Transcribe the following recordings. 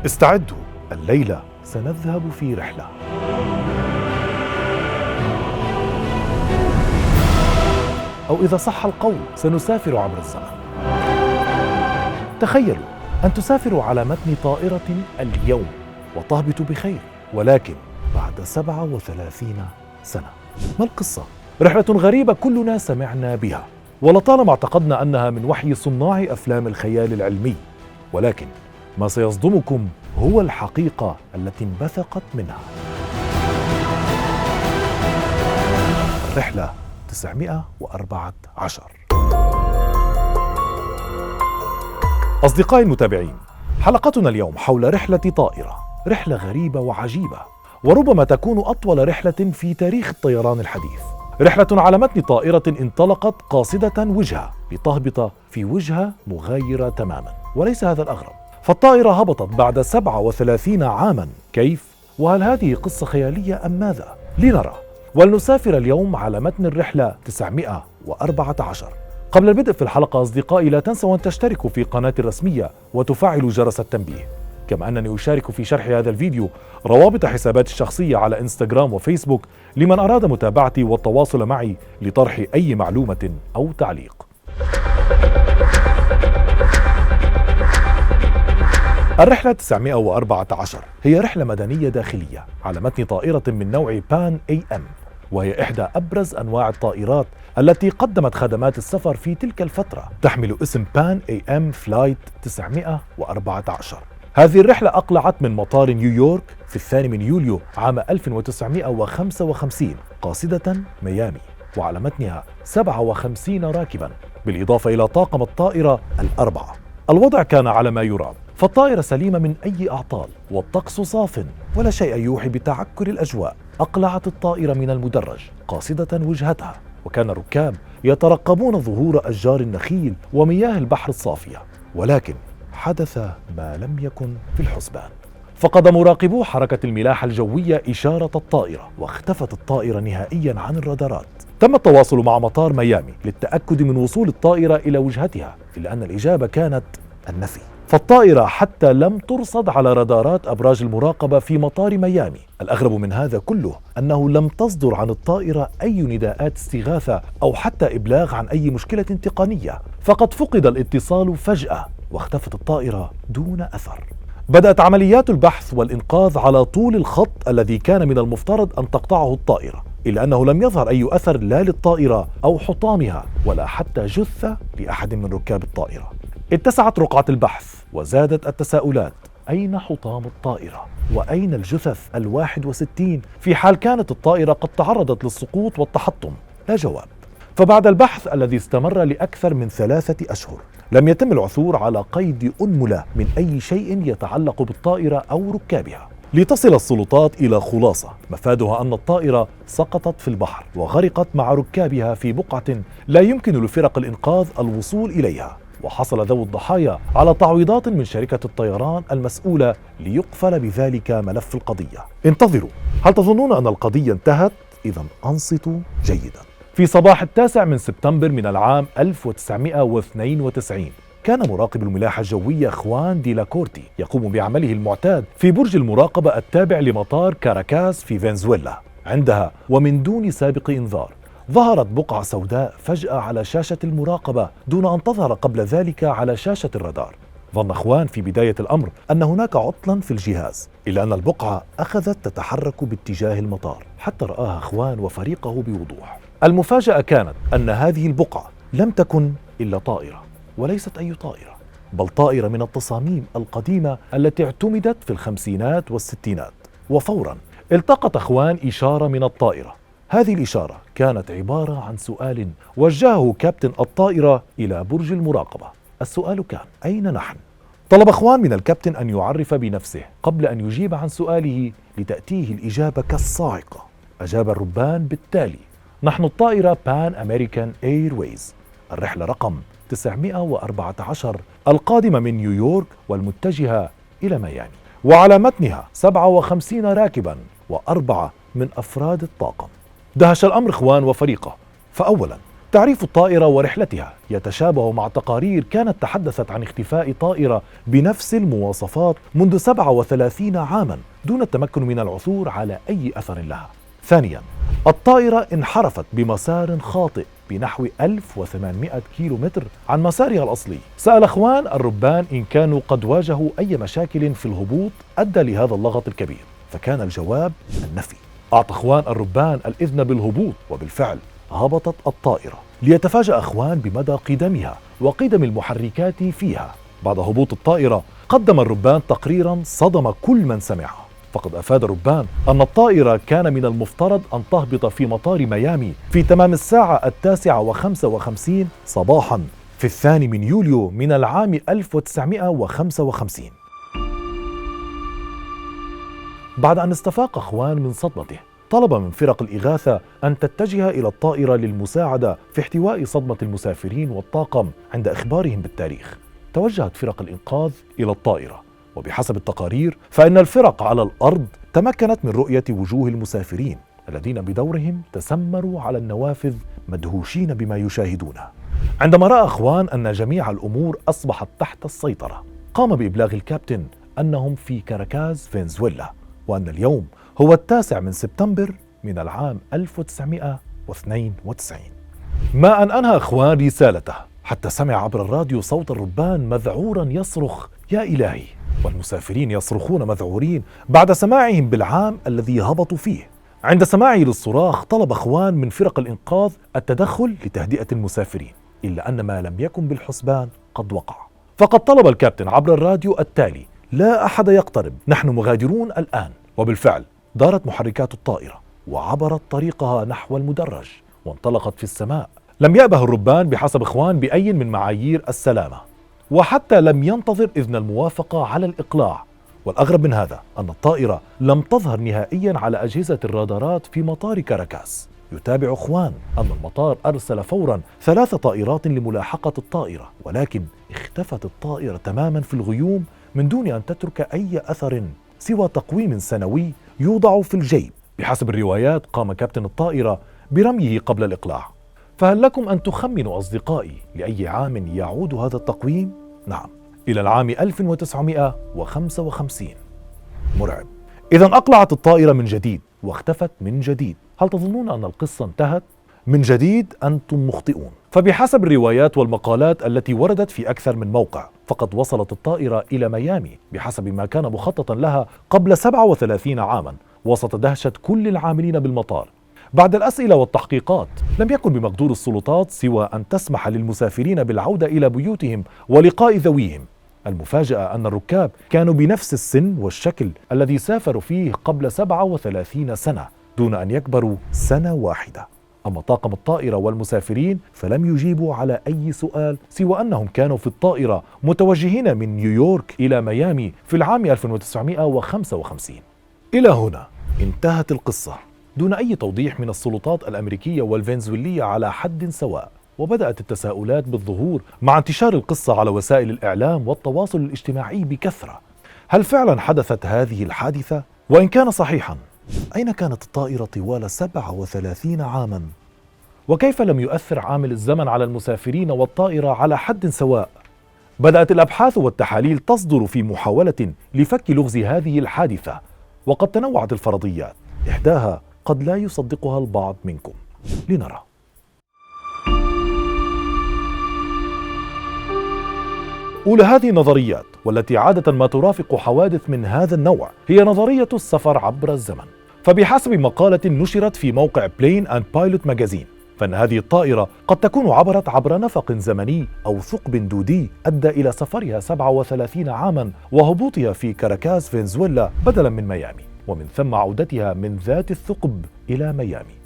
استعدوا، الليلة سنذهب في رحلة. أو إذا صح القول سنسافر عبر الزمن. تخيلوا أن تسافروا على متن طائرة اليوم وتهبطوا بخير، ولكن بعد 37 سنة. ما القصة؟ رحلة غريبة كلنا سمعنا بها، ولطالما اعتقدنا أنها من وحي صناع أفلام الخيال العلمي، ولكن ما سيصدمكم هو الحقيقة التي انبثقت منها. الرحلة 914. أصدقائي المتابعين، حلقتنا اليوم حول رحلة طائرة، رحلة غريبة وعجيبة، وربما تكون أطول رحلة في تاريخ الطيران الحديث. رحلة على متن طائرة انطلقت قاصدة وجهة لتهبط في وجهة مغايرة تماما. وليس هذا الأغرب، فالطائرة هبطت بعد 37 عاما. كيف؟ وهل هذه قصة خيالية أم ماذا؟ لنرى، ولنسافر اليوم على متن الرحلة 914. قبل البدء في الحلقة أصدقائي، لا تنسوا أن تشتركوا في قناتي الرسمية وتفعلوا جرس التنبيه، كما أنني أشارك في شرح هذا الفيديو روابط حساباتي الشخصية على إنستغرام وفيسبوك لمن أراد متابعتي والتواصل معي لطرح أي معلومة أو تعليق. الرحلة 914 هي رحلة مدنية داخلية على متن طائرة من نوع بان AM، وهي إحدى أبرز أنواع الطائرات التي قدمت خدمات السفر في تلك الفترة، تحمل اسم بان AM فلايت 914. هذه الرحلة أقلعت من مطار نيويورك في 2 يوليو عام 1955 قاصدة ميامي، وعلى متنها 57 راكبا بالإضافة إلى طاقم الطائرة الأربعة. الوضع كان على ما يرام، فالطائرة سليمة من أي أعطال والطقس صاف ولا شيء يوحي بتعكر الأجواء. أقلعت الطائرة من المدرج قاصدة وجهتها، وكان الركاب يترقبون ظهور أشجار النخيل ومياه البحر الصافية، ولكن حدث ما لم يكن في الحسبان. فقد مراقبو حركة الملاحة الجوية إشارة الطائرة، واختفت الطائرة نهائيا عن الرادارات. تم التواصل مع مطار ميامي للتأكد من وصول الطائرة إلى وجهتها، إلا أن الإجابة كانت النفي. فالطائرة حتى لم ترصد على رادارات أبراج المراقبة في مطار ميامي. الأغرب من هذا كله أنه لم تصدر عن الطائرة أي نداءات استغاثة أو حتى إبلاغ عن أي مشكلة تقنية، فقد فقد الاتصال فجأة واختفت الطائرة دون أثر. بدأت عمليات البحث والإنقاذ على طول الخط الذي كان من المفترض أن تقطعه الطائرة، إلا أنه لم يظهر أي أثر لا للطائرة أو حطامها ولا حتى جثة لأحد من ركاب الطائرة. اتسعت رقعة البحث وزادت التساؤلات: أين حطام الطائرة؟ وأين الجثث 61 في حال كانت الطائرة قد تعرضت للسقوط والتحطم؟ لا جواب. فبعد البحث الذي استمر لأكثر من 3 أشهر لم يتم العثور على قيد أنملة من أي شيء يتعلق بالطائرة أو ركابها، لتصل السلطات إلى خلاصة مفادها أن الطائرة سقطت في البحر وغرقت مع ركابها في بقعة لا يمكن لفرق الإنقاذ الوصول إليها. وحصل ذوي الضحايا على تعويضات من شركة الطيران المسؤولة ليقفل بذلك ملف القضية. انتظروا، هل تظنون أن القضية انتهت؟ إذا أنصتوا جيدا. في صباح 9 سبتمبر من العام 1992 كان مراقب الملاحة الجوية خوان دي لاكورتي يقوم بعمله المعتاد في برج المراقبة التابع لمطار كاراكاس في فنزويلا. عندها ومن دون سابق إنذار ظهرت بقعة سوداء فجأة على شاشة المراقبة دون أن تظهر قبل ذلك على شاشة الرادار. ظن خوان في بداية الأمر أن هناك عطلا في الجهاز، إلا أن البقعة أخذت تتحرك باتجاه المطار حتى رآها خوان وفريقه بوضوح. المفاجأة كانت أن هذه البقعة لم تكن إلا طائرة، وليست أي طائرة، بل طائرة من التصاميم القديمة التي اعتمدت في الخمسينات والستينات. وفورا التقط خوان إشارة من الطائرة. هذه الإشارة كانت عبارة عن سؤال وجهه كابتن الطائرة إلى برج المراقبة. السؤال كان: أين نحن؟ طلب خوان من الكابتن أن يعرف بنفسه قبل أن يجيب عن سؤاله لتأتيه الإجابة كالصاعقة. أجاب الربان بالتالي: نحن الطائرة بان أمريكان إيرويز، الرحلة رقم 914 القادمة من نيويورك والمتجهة إلى ميامي، وعلى متنها 57 راكبا و4 من أفراد الطاقم. دهش الأمر خوان وفريقه، فأولا تعريف الطائرة ورحلتها يتشابه مع تقارير كانت تحدثت عن اختفاء طائرة بنفس المواصفات منذ 37 عاما دون التمكن من العثور على أي أثر لها. ثانيا، الطائرة انحرفت بمسار خاطئ بنحو 1800 كيلومتر عن مسارها الأصلي. سأل أخوان الربان إن كانوا قد واجهوا أي مشاكل في الهبوط أدى لهذا اللغط الكبير، فكان الجواب النفي. أعطى أخوان الربان الإذن بالهبوط، وبالفعل هبطت الطائرة، ليتفاجأ أخوان بمدى قدمها وقدم المحركات فيها. بعد هبوط الطائرة قدم الربان تقريرا صدم كل من سمعه، فقد أفاد الربان أن الطائرة كان من المفترض أن تهبط في مطار ميامي في تمام الساعة 9:55 صباحا في 2 يوليو من العام 1955. بعد أن استفاق أخوان من صدمته، طلب من فرق الإغاثة أن تتجه إلى الطائرة للمساعدة في احتواء صدمة المسافرين والطاقم. عند إخبارهم بالتاريخ، توجهت فرق الإنقاذ إلى الطائرة، وبحسب التقارير فإن الفرق على الأرض تمكنت من رؤية وجوه المسافرين الذين بدورهم تسمروا على النوافذ مدهوشين بما يشاهدونه. عندما رأى أخوان أن جميع الأمور أصبحت تحت السيطرة، قام بإبلاغ الكابتن أنهم في كاراكاز فنزويلا، وأن اليوم هو 9 سبتمبر من العام 1992. ما أن أنهى أخوان رسالته حتى سمع عبر الراديو صوت الربان مذعورا يصرخ يا إلهي، والمسافرين يصرخون مذعورين بعد سماعهم بالعام الذي هبطوا فيه. عند سماعه للصراخ طلب أخوان من فرق الإنقاذ التدخل لتهدئة المسافرين، إلا أن ما لم يكن بالحسبان قد وقع، فقد طلب الكابتن عبر الراديو التالي: لا أحد يقترب، نحن مغادرون الآن. وبالفعل دارت محركات الطائرة وعبرت طريقها نحو المدرج وانطلقت في السماء. لم يأبه الربان بحسب إخوان بأي من معايير السلامة، وحتى لم ينتظر إذن الموافقة على الإقلاع. والأغرب من هذا أن الطائرة لم تظهر نهائيا على أجهزة الرادارات في مطار كاراكاس. يتابع إخوان أن المطار أرسل فورا 3 طائرات لملاحقة الطائرة، ولكن اختفت الطائرة تماما في الغيوم من دون أن تترك أي أثر سوى تقويم سنوي يوضع في الجيب. بحسب الروايات قام كابتن الطائرة برميه قبل الإقلاع. فهل لكم أن تخمنوا أصدقائي لأي عام يعود هذا التقويم؟ نعم، إلى العام 1955. مرعب. إذا أقلعت الطائرة من جديد واختفت من جديد. هل تظنون أن القصة انتهت؟ من جديد أنتم مخطئون، فبحسب الروايات والمقالات التي وردت في أكثر من موقع، فقد وصلت الطائرة إلى ميامي بحسب ما كان مخططا لها قبل 37 عاما، وسط دهشة كل العاملين بالمطار. بعد الأسئلة والتحقيقات لم يكن بمقدور السلطات سوى أن تسمح للمسافرين بالعودة إلى بيوتهم ولقاء ذويهم. المفاجأة أن الركاب كانوا بنفس السن والشكل الذي سافروا فيه قبل 37 سنة دون أن يكبروا سنة واحدة. أما طاقم الطائرة والمسافرين فلم يجيبوا على أي سؤال سوى أنهم كانوا في الطائرة متوجهين من نيويورك إلى ميامي في العام 1955. إلى هنا انتهت القصة دون أي توضيح من السلطات الأمريكية والفنزويلية على حد سواء. وبدأت التساؤلات بالظهور مع انتشار القصة على وسائل الإعلام والتواصل الاجتماعي بكثرة. هل فعلا حدثت هذه الحادثة؟ وإن كان صحيحا، أين كانت الطائرة طوال 37 عاما؟ وكيف لم يؤثر عامل الزمن على المسافرين والطائرة على حد سواء؟ بدأت الأبحاث والتحاليل تصدر في محاولة لفك لغز هذه الحادثة، وقد تنوعت الفرضيات، إحداها قد لا يصدقها البعض منكم. لنرى. أولى هذه النظريات، والتي عادة ما ترافق حوادث من هذا النوع، هي نظرية السفر عبر الزمن. فبحسب مقالة نشرت في موقع بلين أند بايلوت ماجازين، فإن هذه الطائرة قد تكون عبرت عبر نفق زمني أو ثقب دودي أدى إلى سفرها 37 عاما وهبوطها في كاراكاز فنزويلا بدلا من ميامي، ومن ثم عودتها من ذات الثقب إلى ميامي.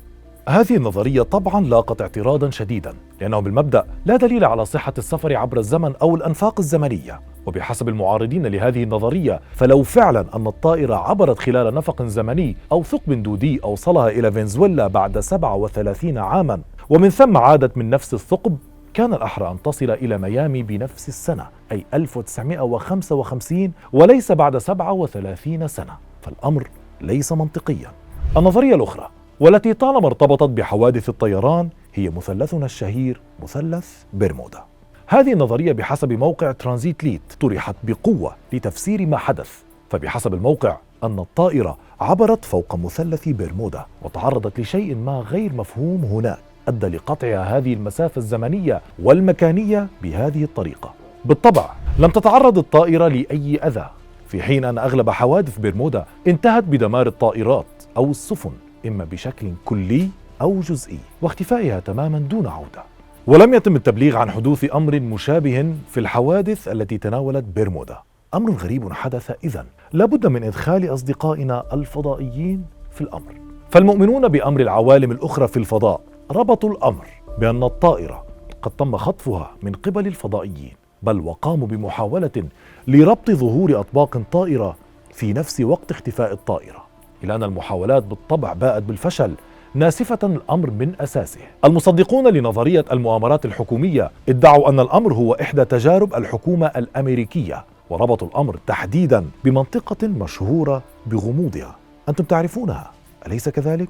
هذه النظرية طبعا لاقت اعتراضا شديدا، لأنه بالمبدأ لا دليل على صحة السفر عبر الزمن أو الأنفاق الزمنية. وبحسب المعارضين لهذه النظرية، فلو فعلا أن الطائرة عبرت خلال نفق زمني أو ثقب دودي أوصلها إلى فنزويلا بعد 37 عاما ومن ثم عادت من نفس الثقب، كان الأحرى أن تصل إلى ميامي بنفس السنة، أي 1955، وليس بعد 37 سنة. فالأمر ليس منطقيا. النظرية الأخرى، والتي طالما ارتبطت بحوادث الطيران، هي مثلثنا الشهير مثلث برمودا. هذه النظرية بحسب موقع ترانزيت ليت طرحت بقوة لتفسير ما حدث، فبحسب الموقع أن الطائرة عبرت فوق مثلث برمودا وتعرضت لشيء ما غير مفهوم هناك أدى لقطعها هذه المسافة الزمنية والمكانية بهذه الطريقة. بالطبع لم تتعرض الطائرة لأي أذى، في حين أن أغلب حوادث برمودا انتهت بدمار الطائرات أو السفن إما بشكل كلي أو جزئي واختفائها تماما دون عودة. ولم يتم التبليغ عن حدوث أمر مشابه في الحوادث التي تناولت برمودا. أمر غريب حدث إذن، لابد من إدخال أصدقائنا الفضائيين في الأمر. فالمؤمنون بأمر العوالم الأخرى في الفضاء ربطوا الأمر بأن الطائرة قد تم خطفها من قبل الفضائيين، بل وقاموا بمحاولة لربط ظهور أطباق طائرة في نفس وقت اختفاء الطائرة، إلا أن المحاولات بالطبع باءت بالفشل، ناسفة الأمر من أساسه. المصدقون لنظرية المؤامرات الحكومية ادعوا أن الأمر هو إحدى تجارب الحكومة الأمريكية، وربطوا الأمر تحديدا بمنطقة مشهورة بغموضها أنتم تعرفونها، أليس كذلك؟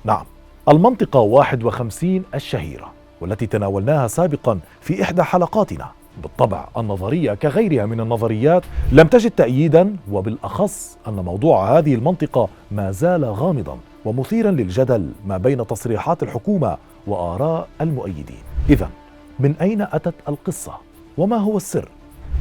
نعم، المنطقة 51 الشهيرة، والتي تناولناها سابقا في إحدى حلقاتنا. بالطبع النظرية كغيرها من النظريات لم تجد تأييدا، وبالأخص أن موضوع هذه المنطقة ما زال غامضا ومثيرا للجدل ما بين تصريحات الحكومة وآراء المؤيدين. إذن من أين أتت القصة؟ وما هو السر؟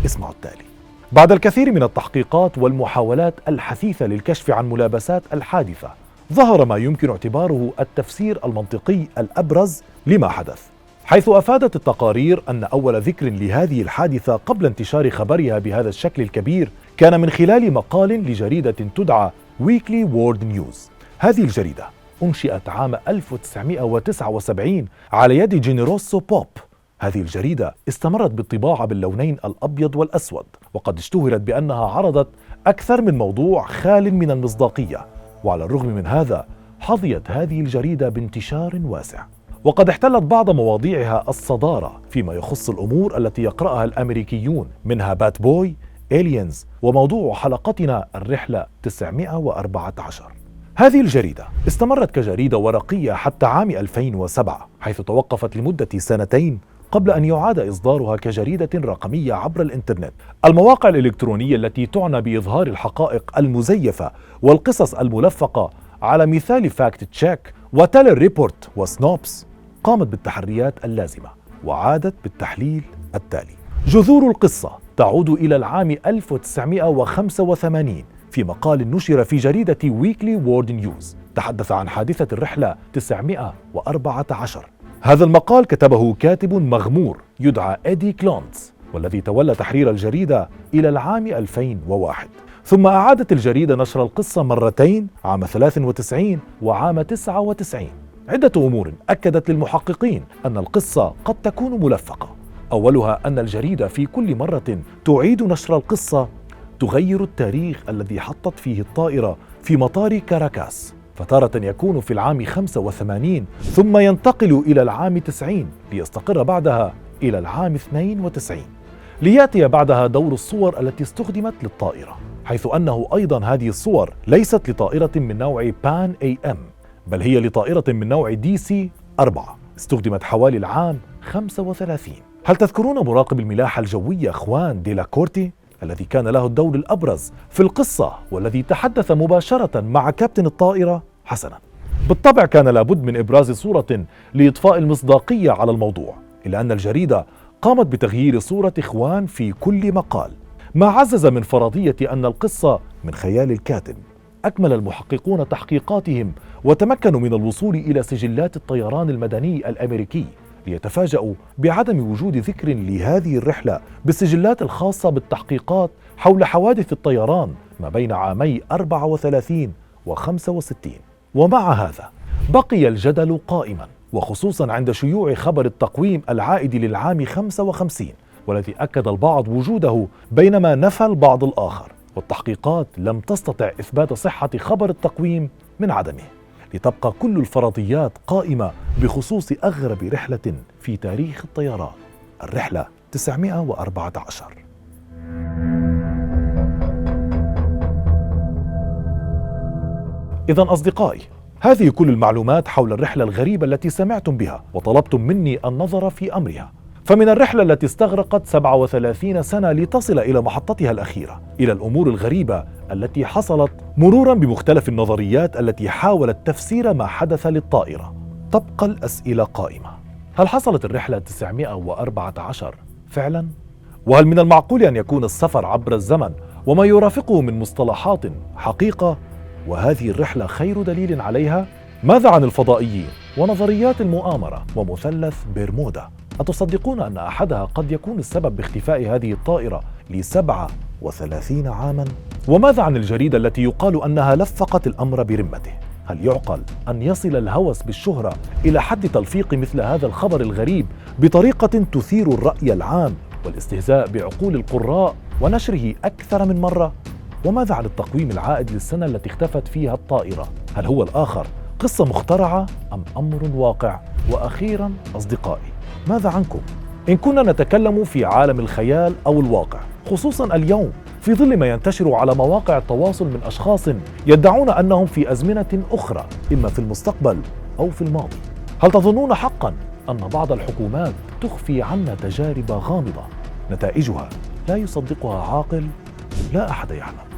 اسمعوا التالي. بعد الكثير من التحقيقات والمحاولات الحثيثة للكشف عن ملابسات الحادثة، ظهر ما يمكن اعتباره التفسير المنطقي الأبرز لما حدث، حيث أفادت التقارير أن أول ذكر لهذه الحادثة قبل انتشار خبرها بهذا الشكل الكبير كان من خلال مقال لجريدة تدعى ويكلي وورد نيوز. هذه الجريدة أنشئت عام 1979 على يد جينيروسو بوب. هذه الجريدة استمرت بالطباعة باللونين الأبيض والأسود، وقد اشتهرت بأنها عرضت أكثر من موضوع خال من المصداقية، وعلى الرغم من هذا حظيت هذه الجريدة بانتشار واسع، وقد احتلت بعض مواضيعها الصدارة فيما يخص الأمور التي يقرأها الأمريكيون، منها بات بوي، إليينز، وموضوع حلقتنا الرحلة 914. هذه الجريدة استمرت كجريدة ورقية حتى عام 2007، حيث توقفت لمدة 2 قبل أن يعاد إصدارها كجريدة رقمية عبر الإنترنت. المواقع الإلكترونية التي تعنى بإظهار الحقائق المزيفة والقصص الملفقة على مثال فاكت تشيك وتيلر ريبورت وسنوبس قامت بالتحريات اللازمة وعادت بالتحليل التالي. جذور القصة تعود إلى العام 1985 في مقال نشر في جريدة ويكلي وورد نيوز تحدث عن حادثة الرحلة 914. هذا المقال كتبه كاتب مغمور يدعى إيدي كلونتز، والذي تولى تحرير الجريدة إلى العام 2001. ثم أعادت الجريدة نشر القصة مرتين، عام 93 وعام 99. عدة أمور أكدت للمحققين أن القصة قد تكون ملفقة. أولها أن الجريدة في كل مرة تعيد نشر القصة تغير التاريخ الذي حطت فيه الطائرة في مطار كاراكاس، فتارة يكون في العام 85 ثم ينتقل إلى العام 90 ليستقر بعدها إلى العام 92، ليأتي بعدها دور الصور التي استخدمت للطائرة، حيث أنه أيضا هذه الصور ليست لطائرة من نوع بان اي ام، بل هي لطائرة من نوع DC-4 استخدمت حوالي العام 35. هل تذكرون مراقب الملاحة الجوية خوان دي لا كورتي الذي كان له الدور الأبرز في القصة والذي تحدث مباشرة مع كابتن الطائرة؟ حسنا، بالطبع كان لابد من إبراز صورة لإضفاء المصداقية على الموضوع، إلا أن الجريدة قامت بتغيير صورة خوان في كل مقال، ما عزز من فرضية أن القصة من خيال الكاتب. أكمل المحققون تحقيقاتهم وتمكنوا من الوصول إلى سجلات الطيران المدني الأمريكي، ليتفاجأوا بعدم وجود ذكر لهذه الرحلة بالسجلات الخاصة بالتحقيقات حول حوادث الطيران ما بين عامي 34 و65. ومع هذا بقي الجدل قائما، وخصوصا عند شيوع خبر التقويم العائد للعام 55، والذي أكد البعض وجوده بينما نفى البعض الآخر، والتحقيقات لم تستطع إثبات صحة خبر التقويم من عدمه، لتبقى كل الفرضيات قائمة بخصوص أغرب رحلة في تاريخ الطيران، الرحلة 914. إذن أصدقائي، هذه كل المعلومات حول الرحلة الغريبة التي سمعتم بها وطلبتم مني النظر في أمرها. فمن الرحلة التي استغرقت 37 سنة لتصل إلى محطتها الأخيرة، إلى الأمور الغريبة التي حصلت، مرورا بمختلف النظريات التي حاولت تفسير ما حدث للطائرة، تبقى الأسئلة قائمة. هل حصلت الرحلة 914 فعلا؟ وهل من المعقول أن يكون السفر عبر الزمن وما يرافقه من مصطلحات حقيقة، وهذه الرحلة خير دليل عليها؟ ماذا عن الفضائيين ونظريات المؤامرة ومثلث برمودا؟ أتصدقون أن أحدها قد يكون السبب باختفاء هذه الطائرة ل37 عاما؟ وماذا عن الجريدة التي يقال أنها لفقت الأمر برمته؟ هل يعقل أن يصل الهوس بالشهرة إلى حد تلفيق مثل هذا الخبر الغريب بطريقة تثير الرأي العام والاستهزاء بعقول القراء ونشره أكثر من مرة؟ وماذا عن التقويم العائد للسنة التي اختفت فيها الطائرة؟ هل هو الآخر قصة مخترعة أم أمر واقع؟ وأخيرا أصدقائي، ماذا عنكم؟ إن كنا نتكلم في عالم الخيال أو الواقع، خصوصا اليوم في ظل ما ينتشر على مواقع التواصل من أشخاص يدعون أنهم في أزمنة أخرى، إما في المستقبل أو في الماضي، هل تظنون حقا أن بعض الحكومات تخفي عنا تجارب غامضة نتائجها لا يصدقها عاقل؟ لا أحد يعلم.